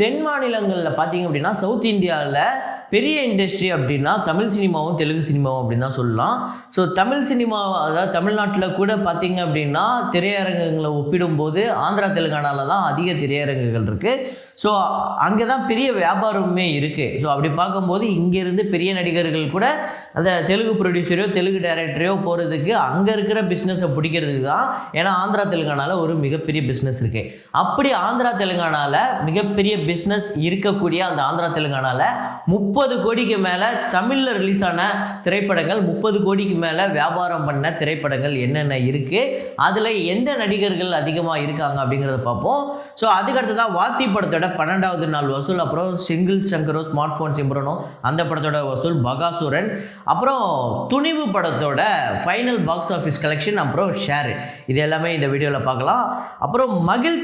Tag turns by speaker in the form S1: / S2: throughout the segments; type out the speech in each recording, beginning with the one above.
S1: தென் மாநிலங்களில் பார்த்தீங்க அப்படின்னா சவுத் இந்தியாவில் பெரிய இண்டஸ்ட்ரி அப்படின்னா தமிழ் சினிமாவும் தெலுங்கு சினிமாவும் அப்படின்னு தான் சொல்லலாம். ஸோ தமிழ் சினிமா, அதாவது தமிழ்நாட்டில் கூட பார்த்தீங்க அப்படின்னா திரையரங்குகளை ஒப்பிடும்போது ஆந்திரா தெலுங்கானாவில் தான் அதிக திரையரங்குகள் இருக்குது. ஸோ அங்கே தான் பெரிய வியாபாரமே இருக்குது. ஸோ அப்படி பார்க்கும்போது இங்கேருந்து பெரிய நடிகர்கள் கூட அந்த தெலுங்கு ப்ரொடியூசரையோ தெலுங்கு டைரக்டரையோ போகிறதுக்கு அங்கே இருக்கிற பிஸ்னஸை பிடிக்கிறதுக்கு தான். ஏன்னா ஆந்திரா தெலுங்கானாவில் ஒரு மிகப்பெரிய பிஸ்னஸ் இருக்குது. அப்படி ஆந்திரா தெலுங்கானாவில் மிகப்பெரிய பிஸ்னஸ் இருக்கக்கூடிய அந்த ஆந்திரா தெலுங்கானாவில் 30 கோடிக்கு மேலே தமிழில் ரிலீஸ் ஆன திரைப்படங்கள், 30 கோடிக்கு மேலே வியாபாரம் பண்ண திரைப்படங்கள் என்னென்ன இருக்குது, அதில் எந்த நடிகர்கள் அதிகமாக இருக்காங்க அப்படிங்கிறத பார்ப்போம். ஸோ அதுக்கடுத்து தான் வாத்தி படத்தோட 12வது நாள் வசூல், அப்புறம் சிங்கிள் சங்கரோ ஸ்மார்ட் ஃபோன் சிம்ரனோ அந்த படத்தோட வசூல், பகாசுரன், அப்புறம் துணிவு படத்தோட ஃபைனல் பாக்ஸ் ஆஃபீஸ் கலெக்ஷன், அப்புறம் ஷேர், இது எல்லாமே இந்த வீடியோவில் பார்க்கலாம். அப்புறம் மகிழ்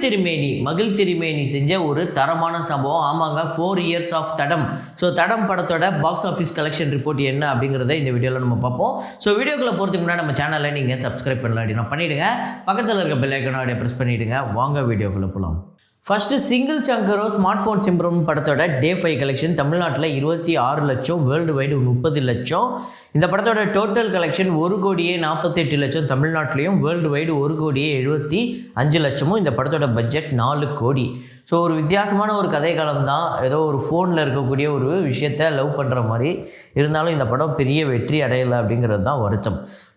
S1: திருமேனி செஞ்ச ஒரு தரமான சம்பவம். ஆமாங்க, 4 years ஆஃப் தடம். ஸோ தடம் படத்தோட பாக்ஸ் ஆஃபீஸ் கலெக்ஷன் ரிப்போர்ட் என்ன அப்படிங்கிறத இந்த வீடியோவில் நம்ம பார்ப்போம். ஸோ வீடியோக்குள்ளே போகிறதுக்கு முன்னாடி நம்ம சேனலை நீங்கள் சப்ஸ்கிரைப் பண்ணலாம் அப்படின்னா பண்ணிவிடுங்க. பக்கத்தில் இருக்க பெல் ஐக்கானை அப்படியே ப்ரெஸ் பண்ணிவிடுங்க. வாங்க வீடியோக்குள்ளே போகலாம். ஃபஸ்ட்டு சிங்கிள் சங்கரோ ஸ்மார்ட் ஃபோன் சிம்ரன் படத்தோட Day 5 கலெக்ஷன் தமிழ்நாட்டில் 26 லட்சம், வேர்ல்டு வைடு 30 லட்சம். இந்த படத்தோட டோட்டல் கலெக்ஷன் 1,48,00,000 தமிழ்நாட்டிலையும், வேர்ல்டு வைடு 1,75 லட்சமும். இந்த படத்தோட பட்ஜெட் 4 கோடி. ஸோ ஒரு வித்தியாசமான ஒரு கதை காலம் தான். ஏதோ ஒரு ஃபோனில் இருக்கக்கூடிய ஒரு விஷயத்தை லவ் பண்ணுற மாதிரி இருந்தாலும் இந்த படம் பெரிய வெற்றி அடையலை அப்படிங்கிறது தான் வருத்தம்.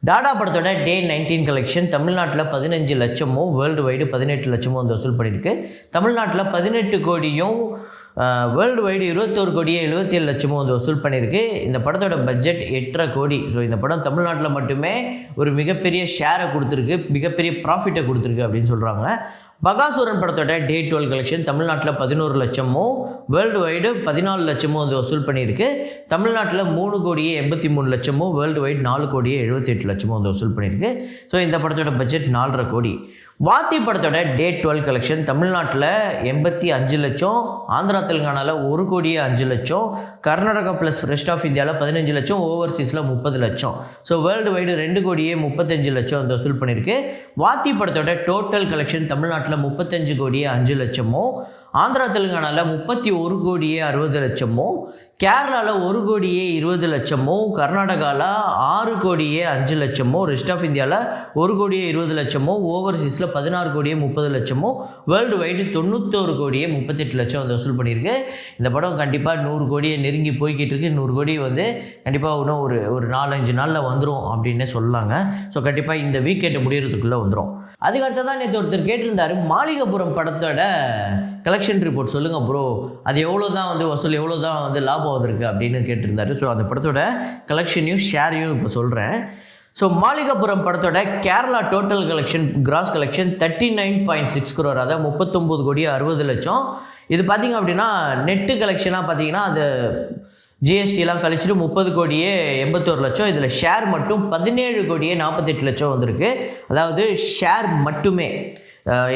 S1: டாடா படத்தோட Day 19 கலெக்ஷன் தமிழ்நாட்டில் 15 லட்சமும், வேர்ல்டு வைடு 18 லட்சமும் வந்து வசூல் பண்ணியிருக்கு. தமிழ்நாட்டில் 18 கோடியும், வேர்ல்டு வைடு 21 கோடியே 77 லட்சமும் வந்து வசூல் பண்ணியிருக்கு. இந்த படத்தோட பட்ஜெட் 8.5 கோடி. ஸோ இந்த படம் தமிழ்நாட்டில் மட்டுமே ஒரு மிகப்பெரிய ஷேரை கொடுத்துருக்கு, மிகப்பெரிய ப்ராஃபிட்டை கொடுத்துருக்கு அப்படின்னு சொல்கிறாங்க. பகாசுரன் படத்தோட Day 12 கலெக்ஷன் தமிழ்நாட்டில் 11 லட்சமும், வேர்ல்டு வைடு 14 லட்சமும் வந்து வசூல் பண்ணியிருக்கு. தமிழ்நாட்டில் 3 கோடியே 83 லட்சமும், வேர்ல்டு வைடு 4 கோடியே 78 லட்சமும் வந்து வசூல் பண்ணியிருக்கு. ஸோ இந்த படத்தோட பட்ஜெட் 4.5 கோடி. வாத்தி படத்தோட Day 12 கலெக்ஷன் தமிழ்நாட்டில் 85 லட்சம், ஆந்திரா தெலுங்கானாவில் 1 கோடியே 5 லட்சம், கர்நாடகா ப்ளஸ் ரெஸ்ட் ஆஃப் இந்தியாவில் 15 லட்சம், ஓவர்சீஸில் 30 லட்சம். ஸோ வேர்ல்டு வைடு 2 கோடியே 35 லட்சம் வந்து வசூல் பண்ணியிருக்கு. வாத்தி படத்தோட டோட்டல் கலெக்ஷன் தமிழ்நாட்டில் 35 கோடியே 5 லட்சமும், ஆந்திரா தெலுங்கானாவில் 31 கோடியே 60 லட்சமும், கேரளாவில் 1 கோடியே 20 லட்சமும், கர்நாடகாவில் 6 கோடியே 5 லட்சமும், ரெஸ்ட் ஆஃப் இந்தியாவில் 1 கோடியே 20 லட்சமும், ஓவர்சீஸில் 16 கோடியே 30 லட்சமும், வேர்ல்டு வைடு 91 கோடியே 38 லட்சம் வந்து வசூல் பண்ணியிருக்கு. இந்த படம் கண்டிப்பாக 100 கோடியை நெருங்கி போய்கிட்டு இருக்கு. 100 கோடி வந்து கண்டிப்பாக இன்னும் ஒரு 4-5 நாளில் வந்துடும் அப்படின்னே சொல்லலாங்க. ஸோ கண்டிப்பாக இந்த வீக்கெண்டு முடிகிறதுக்குள்ளே வந்துடும். அதுக்கடுத்து தான் நேற்று ஒருத்தர் கேட்டிருந்தார், மாளிகைப்புறம் படத்தோட கலெக்ஷன் ரிப்போர்ட் சொல்லுங்கள் ப்ரோ, அது எவ்வளோ தான் வந்து வசூல், எவ்வளோ தான் வந்து லாபம் வந்திருக்கு அப்படின்னு கேட்டிருந்தார். ஸோ அந்த படத்தோட கலெக்ஷனையும் ஷேரையும் இப்போ சொல்கிறேன். ஸோ மாளிகைப்புறம் படத்தோட Kerala total collection, gross collection 39.6 crore, அதாவது 39 கோடி 60 லட்சம். இது பார்த்திங்க அப்படின்னா நெட்டு கலெக்ஷனாக பார்த்தீங்கன்னா அது ஜிஎஸ்டிலாம் கழிச்சிட்டு 30 கோடியே 81 லட்சம். இதில் ஷேர் மட்டும் 17 கோடியே 48 லட்சம் வந்திருக்கு. அதாவது ஷேர் மட்டுமே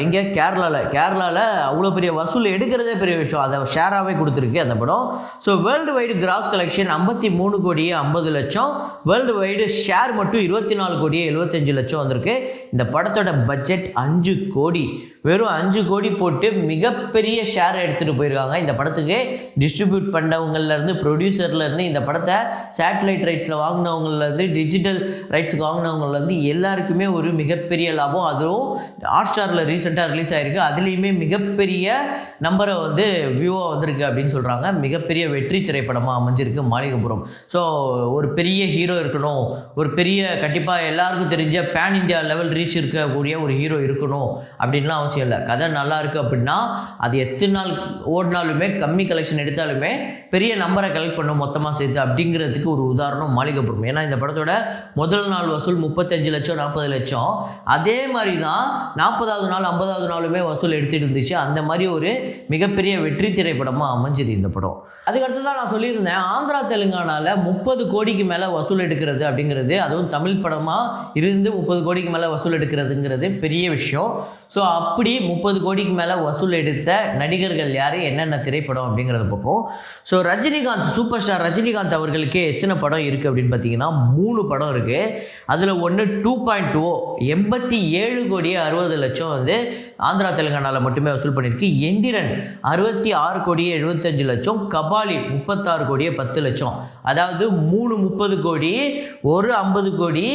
S1: எங்கே கேரளாவில் அவ்வளோ பெரிய வசூல் எடுக்கிறதே பெரிய விஷயம், அதை ஷேராகவே கொடுத்துருக்கு அந்த படம். So world wide gross collection 53 கோடியே 50 லட்சம், வேர்ல்டு வைடு ஷேர் மட்டும் 24 கோடியே 75 லட்சம் வந்திருக்கு. இந்த படத்தோட பட்ஜெட் 5 கோடி. வெறும் 5 கோடி போட்டு மிகப்பெரிய ஷேரை எடுத்துகிட்டு போயிருக்காங்க. இந்த படத்துக்கு டிஸ்ட்ரிபியூட் பண்ணவங்கலேருந்து, ப்ரொடியூசர்லேருந்து, இந்த படத்தை சேட்டலைட் ரைட்ஸில் வாங்கினவங்கலேருந்து, டிஜிட்டல் ரைட்ஸுக்கு வாங்கினவங்கலேருந்து எல்லாருக்குமே ஒரு மிகப்பெரிய லாபம். அதுவும் ஹாட்ஸ்டார் ரீசெண்டாக ரிலீஸ் ஆகிருக்கு. அதுலேயுமே மிகப்பெரிய நம்பரை வந்து வியூவாக வந்திருக்கு அப்படின்னு சொல்கிறாங்க. மிகப்பெரிய வெற்றி திரைப்படமாக அமைஞ்சிருக்கு மாளிகைப்புறம். ஸோ ஒரு பெரிய ஹீரோ இருக்கணும், ஒரு பெரிய கண்டிப்பாக எல்லாருக்கும் தெரிஞ்ச பேன் இந்தியா லெவல் ரீச் இருக்கக்கூடிய ஒரு ஹீரோ இருக்கணும் அப்படின்லாம் அவசியம் இல்லை. கதை நல்லா இருக்குது அப்படின்னா அது எத்தனை நாள் ஓடினாலுமே, கம்மி கலெக்ஷன் எடுத்தாலுமே பெரிய நம்பரை கலெக்ட் பண்ணும் மொத்தமாக சேர்த்து அப்படிங்கிறதுக்கு ஒரு உதாரணம் மாளிகைப்புறம். ஏன்னா இந்த படத்தோட முதல் நாள் வசூல் 35 லட்சம் 40 லட்சம். அதே மாதிரி தான் 40வது நாள் 50வது நாளுமே வசூல் எடுத்துகிட்டு இருந்துச்சு. அந்த மாதிரி ஒரு மிகப்பெரிய வெற்றி திரைப்படமாக அமைஞ்சது இந்த படம். அதுக்கடுத்து தான் நான் சொல்லியிருந்தேன், ஆந்திரா தெலுங்கானாவில் 30 கோடிக்கு மேலே வசூல் எடுக்கிறது அப்படிங்கிறது, அதுவும் தமிழ் படமாக இருந்து 30 கோடிக்கு மேலே வசூல் எடுக்கிறதுங்கிறது பெரிய விஷயம். ஸோ அப்படி 30 கோடிக்கு மேலே வசூல் எடுத்த நடிகர்கள் யார், என்னென்ன திரைப்படம் அப்படிங்கிறத பார்ப்போம். So Rajinikanth, super star Rajinikanth அவர்களுக்கு எத்தனை படம் இருக்குது அப்படின்னு பார்த்தீங்கன்னா 3 படம் இருக்குது. அதில் ஒன்று 2.0 87 கோடியே 60 லட்சம் வந்து ஆந்திரா தெலுங்கானாவில் மட்டுமே வசூல் பண்ணியிருக்கு. எந்திரன் 66 கோடியே 75 லட்சம், கபாலி 36 கோடியே 10 லட்சம். அதாவது 3 30 கோடி, ஒரு 50 கோடி,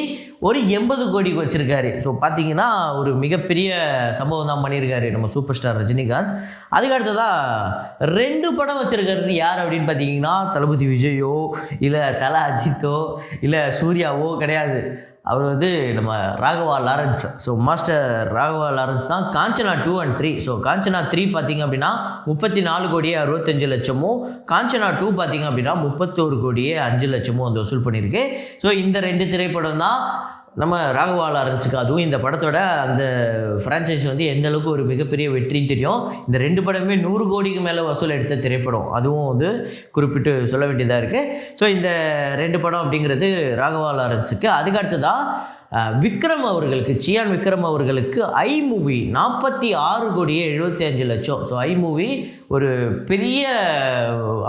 S1: ஒரு 80 கோடி வச்சுருக்காரு. ஸோ பார்த்தீங்கன்னா ஒரு மிகப்பெரிய சம்பவம் தான் பண்ணியிருக்காரு நம்ம சூப்பர் ஸ்டார் ரஜினிகாந்த். அதுக்கு அடுத்ததாக 2 படம் வச்சுருக்கிறது யார் அப்படின்னு பார்த்தீங்கன்னா தளபதி விஜயோ இல்லை தல அஜித்தோ இல்லை சூர்யாவோ கிடையாது. அவர் வந்து நம்ம Raghava Lawrence. So master Raghava Lawrence தான் காஞ்சனா 2 and 3. ஸோ காஞ்சனா 3 பார்த்தீங்க அப்படின்னா 34 கோடியே 65 லட்சமும், காஞ்சனா 2 பார்த்தீங்க அப்படின்னா 31 கோடியே 5 லட்சமும் வந்து வசூல் பண்ணியிருக்கு. ஸோ இந்த 2 திரைப்படம் தான் நம்ம ராகவா லாரன்ஸுக்கு. அதுவும் இந்த படத்தோட அந்த ஃப்ரான்ச்சைஸ் வந்து எந்த அளவுக்கு ஒரு மிகப்பெரிய வெற்றின்னு தெரியும். இந்த 2 படமே 100 கோடிக்கு மேலே வசூல் எடுத்த திரைப்படம், அதுவும் வந்து குறிப்பிட்டு சொல்ல வேண்டியதாக இருக்குது. ஸோ இந்த 2 படம் அப்படிங்கிறது ராகவா லாரன்ஸுக்கு. அதுக்கு அடுத்ததாக விக்ரம் அவர்களுக்கு, சியான் விக்ரம் அவர்களுக்கு ஐ மூவி 46 கோடியே 75 லட்சம். ஸோ ஐ மூவி ஒரு பெரிய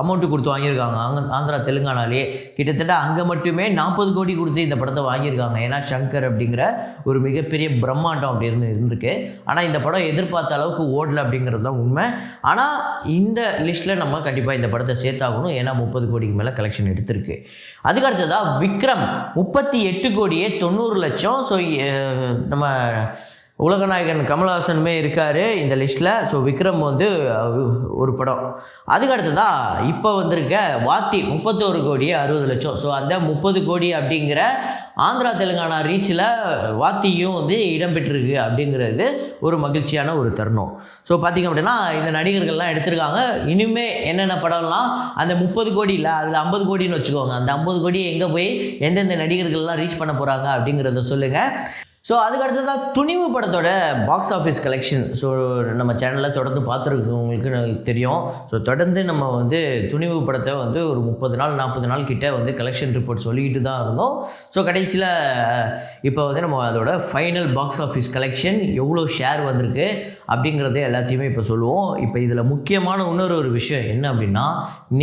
S1: அமௌண்ட்டு கொடுத்து வாங்கியிருக்காங்க ஆந்திரா தெலுங்கானாலேயே. கிட்டத்தட்ட அங்கே மட்டுமே 40 கோடி கொடுத்து இந்த படத்தை வாங்கியிருக்காங்க. ஏன்னா சங்கர் அப்படிங்கிற ஒரு மிகப்பெரிய பிரம்மாண்டம் அப்படி இருந்திருக்கு. ஆனால் இந்த படம் எதிர்பார்த்த அளவுக்கு ஓடலை அப்படிங்கிறது தான் உண்மை. ஆனால் இந்த லிஸ்ட்டில் நம்ம கண்டிப்பாக இந்த படத்தை சேர்த்தாகணும். ஏன்னா 30 கோடிக்கு மேலே கலெக்ஷன் எடுத்திருக்கு. அதுக்கு அடுத்ததாக விக்ரம் 38 கோடியே 90 லட்சம். ஸோ நம்ம உலகநாயகன் கமல்ஹாசனுமே இருக்கார் இந்த லிஸ்ட்டில். ஸோ விக்ரம் வந்து ஒரு படம். அதுக்கு அடுத்ததாக இப்போ வந்திருக்க வாத்தி 31 கோடியே 60 லட்சம். ஸோ அந்த 30 கோடி அப்படிங்கிற ஆந்திரா தெலுங்கானா ரீச்சில் வாத்தியும் வந்து இடம்பெற்றிருக்கு அப்படிங்கிறது ஒரு மகிழ்ச்சியான ஒரு தருணம். ஸோ பார்த்திங்க அப்படின்னா இந்த நடிகர்கள்லாம் எடுத்திருக்காங்க. இனிமேல் என்னென்ன படம்லாம் அந்த 30 கோடி இல்லை, அதில் 50 கோடின்னு வச்சுக்கோங்க. அந்த 50 கோடி எங்கே போய் எந்தெந்த நடிகர்கள்லாம் ரீச் பண்ண போகிறாங்க அப்படிங்கிறத சொல்லுங்கள். ஸோ அதுக்கு அடுத்ததாக துணிவு படத்தோட பாக்ஸ் ஆஃபீஸ் கலெக்ஷன். ஸோ நம்ம சேனலில் தொடர்ந்து பார்த்துருக்கவங்களுக்கு தெரியும். ஸோ தொடர்ந்து நம்ம வந்து துணிவு படத்தை வந்து ஒரு 30 நாள் 40 நாள் கிட்டே வந்து கலெக்ஷன் ரிப்போர்ட் சொல்லிக்கிட்டு தான் இருந்தோம். ஸோ கடைசியில் இப்போ வந்து நம்ம அதோட ஃபைனல் பாக்ஸ் ஆஃபீஸ் கலெக்ஷன் எவ்வளோ ஷேர் வந்திருக்கு அப்படிங்கிறத எல்லாத்தையுமே இப்போ சொல்லுவோம். இப்போ இதில் முக்கியமான இன்னொரு விஷயம் என்ன அப்படின்னா,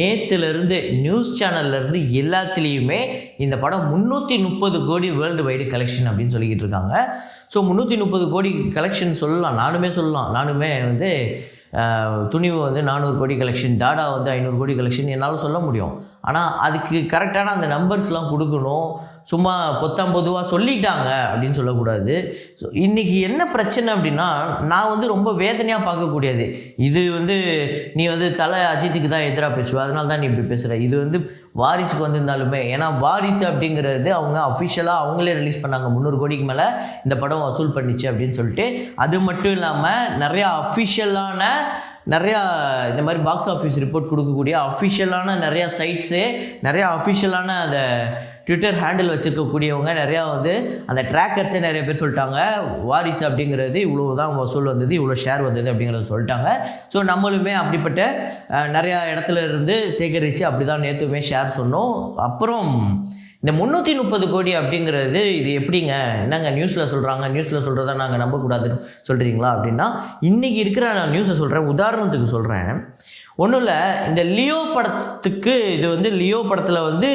S1: நேற்றுலேருந்து நியூஸ் சேனல்லேருந்து எல்லாத்துலேயுமே இந்த படம் 330 கோடி வேர்ல்டு வைடு கலெக்ஷன் அப்படின்னு சொல்லிக்கிட்டு இருக்காங்க. ஸோ 330 கோடி கலெக்ஷன் சொல்லலாம், நானுமே வந்து துணிவு வந்து 400 கோடி கலெக்ஷன், டாடா வந்து 500 கோடி கலெக்ஷன் என்னால் சொல்ல முடியும். ஆனால் அதுக்கு கரெக்டான அந்த நம்பர்ஸ்லாம் கொடுக்கணும். சும்மா பொதுவாக சொல்லிட்டாங்க அப்படின்னு சொல்லக்கூடாது. ஸோ இன்றைக்கி என்ன பிரச்சனை அப்படின்னா, நான் வந்து ரொம்ப வேதனையாக பார்க்கக்கூடியது இது வந்து நீ வந்து தலை அஜித்துக்கு தான் எதிராக பேசுவேன், அதனால தான் நீ இப்படி பேசுகிற. இது வந்து வாரிசுக்கு வந்திருந்தாலுமே, ஏன்னா வாரிசு அப்படிங்கிறது அவங்க அஃபிஷியலாக அவங்களே ரிலீஸ் பண்ணாங்க 300 கோடிக்கு மேலே இந்த படம் வசூல் பண்ணிச்சு அப்படின்னு சொல்லிட்டு. அது மட்டும் இல்லாமல் நிறையா அஃபிஷியலான நிறையா இந்த மாதிரி பாக்ஸ் ஆஃபீஸ் ரிப்போர்ட் கொடுக்கக்கூடிய அஃபிஷியலான நிறையா சைட்ஸு, நிறையா அஃபிஷியலான அந்த ட்விட்டர் ஹேண்டில் வச்சுருக்கக்கூடியவங்க நிறையா வந்து அந்த ட்ராக்கர்ஸே நிறைய பேர் சொல்லிட்டாங்க, வாரிசு அப்படிங்கிறது இவ்வளோ தான் வசூல் வந்தது, இவ்வளோ ஷேர் வந்தது அப்படிங்கிறத சொல்லிட்டாங்க. ஸோ நம்மளுமே அப்படிப்பட்ட நிறையா இடத்துல இருந்து சேகரித்து அப்படி தான் நேற்றுமே ஷேர் சொன்னோம். அப்புறம் இந்த 330 கோடி அப்படிங்கிறது இது எப்படிங்க, என்னங்க நியூஸில் சொல்கிறதா நாங்கள் நம்பக்கூடாதுன்னு சொல்கிறீங்களா அப்படின்னா, இன்றைக்கி இருக்கிற நான் நியூஸை சொல்கிறேன், உதாரணத்துக்கு சொல்கிறேன். ஒன்றும் இல்லை, இந்த லியோ படத்துக்கு இது வந்து லியோ படத்தில் வந்து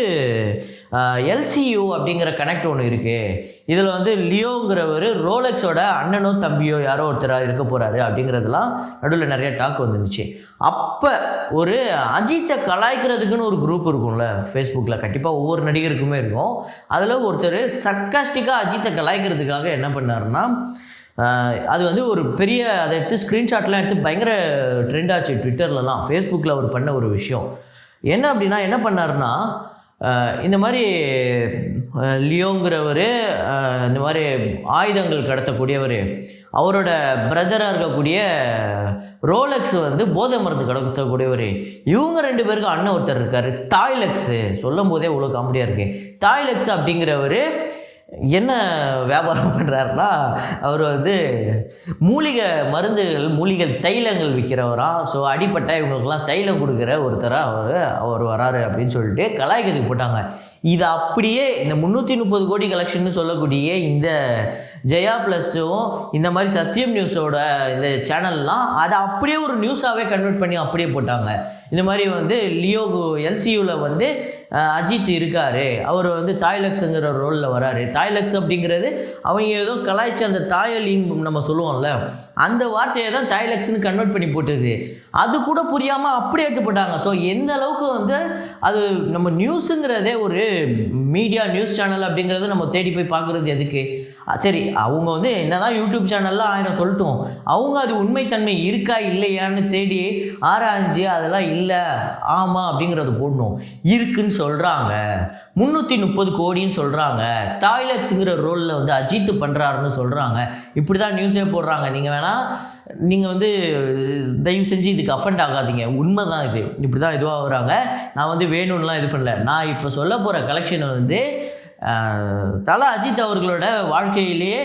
S1: எல்சியூ அப்படிங்கிற கனெக்ட் ஒன்று இருக்குது. இதில் வந்து லியோங்கிறவர் ரோலெக்ஸோட அண்ணனோ தம்பியோ யாரோ ஒருத்தராக இருக்க போகிறாரு அப்படிங்கிறதுலாம் நடுவில் நிறைய டாக் வந்துருந்துச்சு. அப்போ ஒரு அஜித்தை கலாய்க்கிறதுக்குன்னு ஒரு குரூப் இருக்கும்ல ஃபேஸ்புக்கில், கண்டிப்பாக ஒவ்வொரு நடிகருக்குமே இருக்கும். அதில் ஒருத்தர் சர்க்காஸ்டிக்காக அஜித்தை கலாய்க்கிறதுக்காக என்ன பண்ணாருன்னா, அது வந்து ஒரு பெரிய அதை எடுத்து ஸ்க்ரீன்ஷாட்லாம் எடுத்து பயங்கர ட்ரெண்ட் ஆச்சு ட்விட்டர்லலாம். ஃபேஸ்புக்கில் அவர் பண்ண ஒரு விஷயம் என்ன அப்படின்னா, என்ன பண்ணாருன்னா, இந்த மாதிரி லியோங்கிறவர் இந்த மாதிரி ஆயுதங்கள் கடத்தக்கூடியவர், அவரோட பிரதராக இருக்கக்கூடிய ரோலெக்ஸ் வந்து போதை மருந்து கடத்தக்கூடியவர், இவங்க 2 பேருக்கும் அண்ணன் ஒருத்தர் இருக்கார் தாய்லெக்ஸு. சொல்லும் போதே இவ்வளோ காமெடியாக இருக்குது. தாய்லெக்ஸ் அப்படிங்கிறவர் என்ன வியாபாரம் பண்ணுறாருன்னா, அவர் வந்து மூலிகை மருந்துகள், மூலிகை தைலங்கள் விற்கிறவராம். ஸோ அடிப்பட்ட இவங்களுக்கெல்லாம் தைலம் கொடுக்குற ஒருத்தராக அவர் வராரு அப்படின்னு சொல்லிட்டு கலாய்க்கிறதுக்கு போட்டாங்க. இது அப்படியே இந்த 330 கோடி கலெக்ஷன் சொல்லக்கூடிய இந்த ஜெயா ப்ளஸ்ஸும் இந்த மாதிரி சத்யம் நியூஸோட இந்த சேனல்லாம் அதை அப்படியே ஒரு நியூஸாகவே கன்வெர்ட் பண்ணி அப்படியே போட்டாங்க. இந்த மாதிரி வந்து லியோ எல்சியூவில் வந்து அஜித் இருக்கார், அவர் வந்து தாய்லக்ஸுங்கிற ரோலில் வராரு. தாய்லக்ஸ் அப்படிங்கிறது அவங்க ஏதோ கலாய்ச்சி அந்த தாயலின்னு நம்ம சொல்லுவோம்ல, அந்த வார்த்தையை தான் தாய்லக்ஸ்ன்னு கன்வெர்ட் பண்ணி போட்டுருது. அது கூட புரியாமல் அப்படியே எடுத்து போட்டாங்க. ஸோ எந்த அளவுக்கு வந்து அது நம்ம நியூஸுங்கிறதே ஒரு மீடியா நியூஸ் சேனல் அப்படிங்கிறது நம்ம தேடி போய் பார்க்குறது எதுக்கு? சரி, அவங்க வந்து என்னதான் யூடியூப் சேனல்லாம் 1000 சொல்லட்டும், அவங்க அது உண்மைத்தன்மை இருக்கா இல்லையான்னு தேடி ஆராய்ஞ்சு அதெல்லாம் இல்லை ஆமாம் அப்படிங்கிறத போடணும். இருக்குன்னு சொல்கிறாங்க, 330 கோடின்னு சொல்கிறாங்க, தாய்லக்ஸுங்கிற ரோலில் வந்து அஜித் பண்ணுறாருன்னு சொல்கிறாங்க. இப்படி தான் நியூஸே போடுறாங்க. நீங்கள் வந்து தயவு செஞ்சு இதுக்கு அஃபெண்ட் ஆகாதீங்க. உண்மை தான் இது, இப்படி தான் இதுவாக வராங்க. நான் வந்து வேணும்லாம் இது பண்ணல. நான் இப்போ சொல்ல போகிற கலெக்ஷனை வந்து தல அஜித் அவர்களோட வாழ்க்கையிலேயே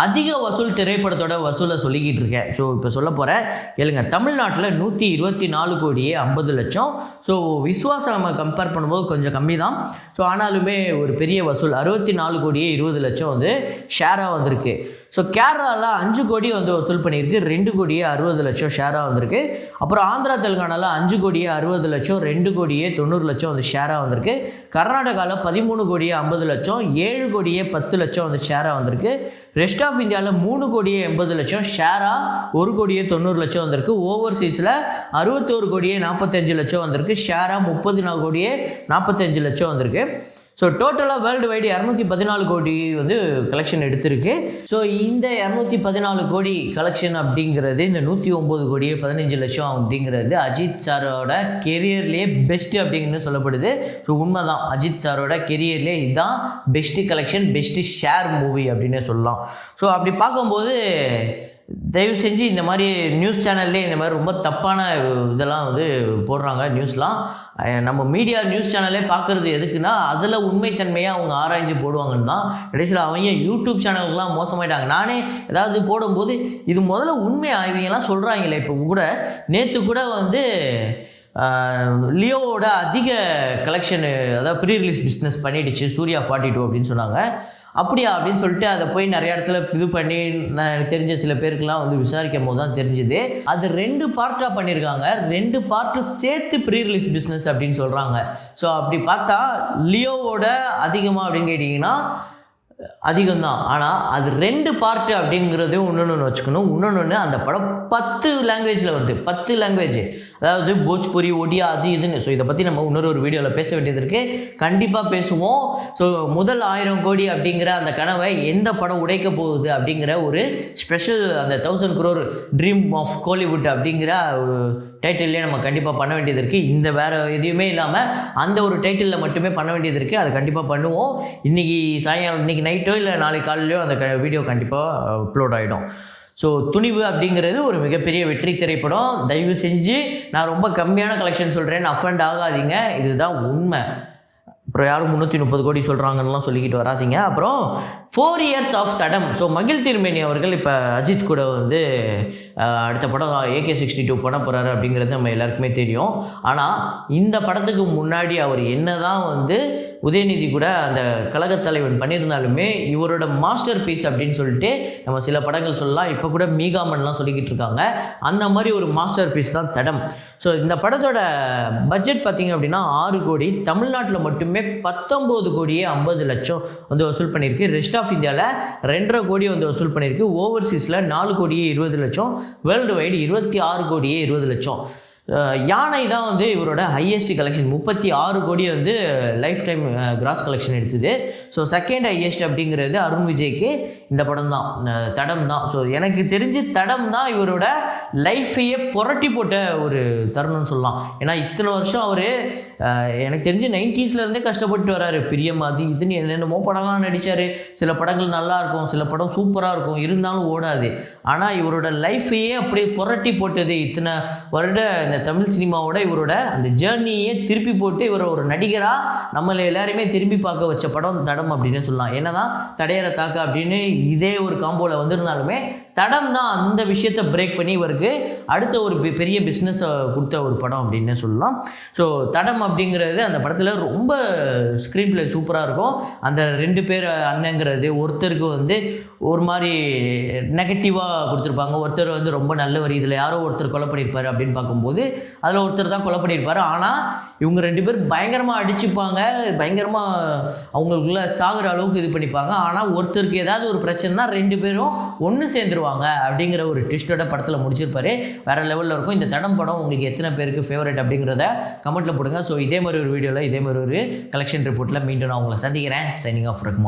S1: அதிக வசூல் திரைப்படத்தோட வசூலை சொல்லிக்கிட்டு இருக்கேன். ஸோ இப்போ சொல்ல போகிறேன் கேளுங்க. தமிழ்நாட்டில் 124 கோடியே 50 லட்சம். ஸோ விஸ்வாசம் நம்ம கம்பேர் பண்ணும்போது கொஞ்சம் கம்மி தான். ஸோ ஆனாலுமே ஒரு பெரிய வசூல் 64 கோடியே 20 லட்சம் வந்து ஷேராக வந்திருக்கு. ஸோ கேரளாவில் 5 கோடி வந்து வசூல் பண்ணியிருக்கு, 2 கோடியே 60 லட்சம் ஷேராக வந்திருக்கு. அப்புறம் ஆந்திரா தெலுங்கானாவில் 5 கோடியே 60 லட்சம், 2 கோடியே 90 லட்சம் வந்து ஷேராக வந்திருக்கு. கர்நாடகாவில் 13 கோடியே 50 லட்சம், 7 கோடியே 10 லட்சம் வந்து ஷேராக வந்திருக்கு. ரெஸ்ட் ஆஃப் இந்தியாவில் 3 கோடியே 80 லட்சம் ஷேராக 1 கோடியே 90 லட்சம் வந்திருக்கு. ஓவர்சீஸில் 61 கோடியே 45 லட்சம் வந்திருக்கு, ஷேராக 34 கோடியே 45 லட்சம் வந்திருக்கு. ஸோ டோட்டலாக வேர்ல்டு வைடு 214 கோடி வந்து கலெக்ஷன் எடுத்திருக்கு. ஸோ இந்த 214 கோடி கலெக்ஷன் அப்படிங்கிறது இந்த 109 கோடியே 15 லட்சம் அப்படிங்கிறது அஜித் சாரோட கெரியர்லேயே பெஸ்ட்டு அப்படின்னு சொல்லப்படுது. ஸோ உண்மை தான், அஜித் சாரோட கெரியர்லேயே இதுதான் best collection, best share movie அப்படின்னே சொல்லலாம். ஸோ அப்படி பார்க்கும்போது தயவு செஞ்சு இந்த மாதிரி நியூஸ் சேனல்லே இந்த மாதிரி ரொம்ப தப்பான இதெல்லாம் வந்து போடுறாங்க நியூஸ்லாம். நம்ம மீடியா நியூஸ் சேனலே பார்க்குறது எதுக்குன்னா அதில் உண்மைத்தன்மையாக அவங்க ஆராய்ஞ்சு போடுவாங்கன்னு தான். கடைசியில் அவங்க யூடியூப் சேனலுக்குலாம் மோசமாயிட்டாங்க. நானே ஏதாவது போடும்போது இது முதல்ல உண்மை ஆய்விங்கெல்லாம் சொல்கிறாங்களே. இப்போ கூட நேற்று கூட வந்து லியோவோட அதிக கலெக்ஷனு, அதாவது ப்ரீ ரிலீஸ் பிஸ்னஸ் பண்ணிடுச்சு சூர்யா 42 அப்படின்னு சொன்னாங்க. அப்படியா அப்படின்னு சொல்லிட்டு அதை போய் நிறைய இடத்துல இது பண்ணி நான் தெரிஞ்ச சில பேருக்குலாம் வந்து விசாரிக்கும் போது தான் தெரிஞ்சுது. அது 2 பார்ட்டாக பண்ணியிருக்காங்க, 2 பார்ட்டும் சேர்த்து ப்ரீ ரிலீஸ் பிஸ்னஸ் அப்படின்னு சொல்கிறாங்க. ஸோ அப்படி பார்த்தா லியோவோட அதிகமாக அப்படின்னு கேட்டிங்கன்னா அதிகம்தான். ஆனால் அது 2 பார்ட்டு அப்படிங்கிறதே ஒன்று வச்சுக்கணும். இன்னொன்று அந்த படம் 10 லாங்குவேஜில் வருது, 10 லாங்குவேஜ், அதாவது போஜ்புரி, ஒடியா, அது இதுன்னு. ஸோ இதை பற்றி நம்ம இன்னொரு வீடியோவில் பேச வேண்டியது இருக்குது, கண்டிப்பாக பேசுவோம். ஸோ முதல் 1000 கோடி அப்படிங்கிற அந்த கனவை எந்த படம் உடைக்க போகுது அப்படிங்கிற ஒரு ஸ்பெஷல், அந்த 1000 crore ட்ரீம் ஆஃப் கோலிவுட் அப்படிங்கிற டைட்டில்லே நம்ம கண்டிப்பாக பண்ண வேண்டியது இருக்குது. இந்த வேறு எதுவுமே இல்லாமல் அந்த ஒரு டைட்டிலில் மட்டுமே பண்ண வேண்டியது இருக்குது. அதை கண்டிப்பாக பண்ணுவோம். இன்றைக்கி சாயங்காலம், இன்றைக்கி நைட்டோ இல்லை நாளைக்கு காலையிலையோ அந்த வீடியோ கண்டிப்பாக அப்லோட் ஆகிடும். ஸோ துணிவு அப்படிங்கிறது ஒரு மிகப்பெரிய வெற்றி திரைப்படம். தயவு செஞ்சு நான் ரொம்ப கம்மியான கலெக்ஷன் சொல்கிறேன்னு அஃபெண்ட் ஆகாதீங்க, இதுதான் உண்மை. அப்புறம் யாரும் 330 கோடி சொல்கிறாங்கன்னெலாம் சொல்லிக்கிட்டு வராதிங்க. அப்புறம் 4 years ஆஃப் தடம். ஸோ மகிழ் திருமேனி அவர்கள் இப்போ அஜித் கூட வந்து அடுத்த படம் AK62 பண்ண போகிறாரு அப்படிங்கிறது நம்ம எல்லாருக்குமே தெரியும். ஆனால் இந்த படத்துக்கு முன்னாடி அவர் என்ன தான் வந்து உதயநிதி கூட அந்த கழகத் தலைவன் பண்ணியிருந்தாலுமே இவரோட மாஸ்டர் பீஸ் அப்படின்னு சொல்லிட்டு நம்ம சில படங்கள் சொல்லலாம். இப்போ கூட மீகாமன்லாம் சொல்லிக்கிட்டு இருக்காங்க. அந்த மாதிரி ஒரு மாஸ்டர் பீஸ் தான் தடம். ஸோ இந்த படத்தோட பட்ஜெட் பார்த்திங்க அப்படின்னா 6 கோடி, தமிழ்நாட்டில் மட்டுமே 19 கோடியே 50 லட்சம் வந்து வசூல் பண்ணியிருக்கு. ரெஸ்ட் ஆஃப் இந்தியாவில் 2.5 கோடி வந்து வசூல் பண்ணியிருக்கு. ஓவர்சீஸில் 4 கோடியே 20 லட்சம், வேர்ல்டு வைடு 26 கோடியே 20 லட்சம். யானை தான் வந்து இவரோட ஹையஸ்ட் கலெக்ஷன், 36 கோடி வந்து லைஃப் டைம் கிராஸ் கலெக்ஷன் எடுத்தது. ஸோ செகண்ட் ஹையஸ்ட் அப்படிங்கிறது அருண் விஜய்க்கு இந்த படம் தான், தடம் தான். ஸோ எனக்கு தெரிஞ்சு தடம் தான் இவரோட லைஃபையே புரட்டி போட்ட ஒரு தருணம்னு சொல்லலாம். ஏன்னா இத்தனை வருஷம் அவர் எனக்கு தெரிஞ்சு 90s கஷ்டப்பட்டு வராரு. பிரியமாதி இதுன்னு என்னென்னமோ படம்லாம் நடித்தார். சில படங்கள் நல்லாயிருக்கும், சில படம் சூப்பராக இருக்கும், இருந்தாலும் ஓடாது. ஆனால் இவரோட லைஃபையே அப்படியே புரட்டி போட்டது இத்தனை வருட இந்த தமிழ் சினிமாவோட இவரோட அந்த ஜேர்னியே திருப்பி போட்டு இவரை ஒரு நடிகராக நம்மளை எல்லாருமே திரும்பி பார்க்க வச்ச படம் தடம் அப்படின்னு சொல்லலாம். என்னதான் தடையற தாக்க அப்படின்னு இதே ஒரு காம்போவில் வந்திருந்தாலுமே தடம் தான் அந்த விஷயத்தை பிரேக் பண்ணி இவருக்கு அடுத்த ஒரு பெரிய பிஸ்னஸை கொடுத்த ஒரு படம் அப்படின்னு சொல்லலாம். ஸோ தடம் அப்படிங்கிறது அந்த படத்தில் ரொம்ப ஸ்க்ரீன் பிளே சூப்பராக இருக்கும். அந்த 2 பேர் அண்ணங்கிறது ஒருத்தருக்கு வந்து ஒரு மாதிரி நெகட்டிவாக கொடுத்துருப்பாங்க, ஒருத்தர் வந்து ரொம்ப நல்லவர், இதில் யாரோ ஒருத்தர் கொலை பண்ணியிருப்பார் அப்படின்னு பார்க்கும்போது அதில் ஒருத்தர் தான் கொலை பண்ணியிருப்பார். ஆனால் இவங்க 2 பேர் பயங்கரமாக அடிச்சுப்பாங்க, பயங்கரமாக அவங்களுக்குள்ள சாகுற அளவுக்கு இது பண்ணிப்பாங்க. ஆனால் ஒருத்தருக்கு ஏதாவது ஒரு பிரச்சனைனா 2 பேரும் ஒன்று சேர்ந்துருவாங்க அப்படிங்கிற ஒரு ட்விஸ்டோட படத்தில் முடிச்சிருப்பாரு. வேறு லெவலில் இருக்கும். இந்த தடம் படம் உங்களுக்கு எத்தனை பேருக்கு ஃபேவரட் அப்படிங்கிறத கமெண்ட்டில் போடுங்க. ஸோ இதே மாதிரி ஒரு வீடியோவில் இதே மாதிரி ஒரு கலெக்ஷன் ரிப்போர்ட்டில் மீண்டும் நான் உங்களை சந்திக்கிறேன். Signing off Rahman.